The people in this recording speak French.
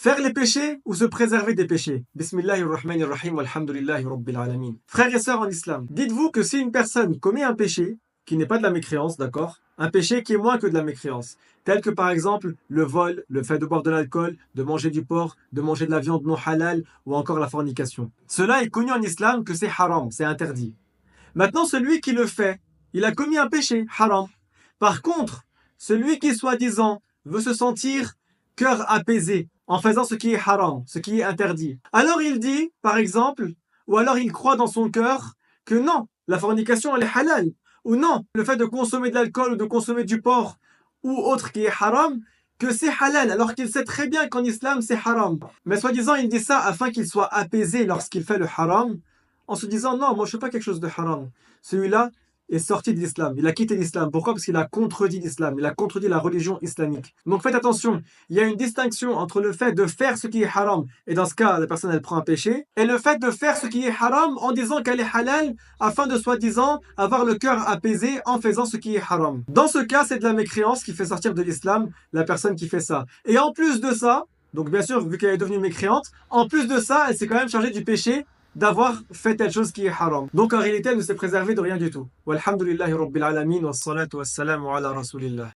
Faire les péchés ou se préserver des péchés? Bismillahirrahmanirrahim, walhamdulillahi rabbil alamin. Frères et sœurs en islam, dites-vous que si une personne commet un péché, qui n'est pas de la mécréance, d'accord? Un péché qui est moins que de la mécréance, tel que par exemple le vol, le fait de boire de l'alcool, de manger du porc, de manger de la viande non halal ou encore la fornication. Cela est connu en islam que c'est haram, c'est interdit. Maintenant, celui qui le fait, il a commis un péché, haram. Par contre, celui qui soi-disant veut se sentir cœur apaisé en faisant ce qui est haram, ce qui est interdit. Alors il dit, par exemple, ou alors il croit dans son cœur que non, la fornication elle est halal, ou non, le fait de consommer de l'alcool ou de consommer du porc ou autre qui est haram, que c'est halal, alors qu'il sait très bien qu'en islam c'est haram. Mais soi-disant il dit ça afin qu'il soit apaisé lorsqu'il fait le haram, en se disant non, moi je fais pas quelque chose de haram. Celui-là est sorti de l'islam, il a quitté l'islam. Pourquoi? Parce qu'il a contredit l'islam, il a contredit la religion islamique. Donc faites attention, il y a une distinction entre le fait de faire ce qui est haram, et dans ce cas la personne elle prend un péché, et le fait de faire ce qui est haram en disant qu'elle est halal, afin de soi-disant avoir le cœur apaisé en faisant ce qui est haram. Dans ce cas c'est de la mécréance qui fait sortir de l'islam la personne qui fait ça. Et en plus de ça, donc bien sûr vu qu'elle est devenue mécréante, en plus de ça elle s'est quand même chargée du péché d'avoir fait telle chose qui est haram. Donc en réalité, elle ne s'est préservée de rien du tout. Walhamdulillahi rabbil alamin, wassalatu wassalamu ala rasulillah.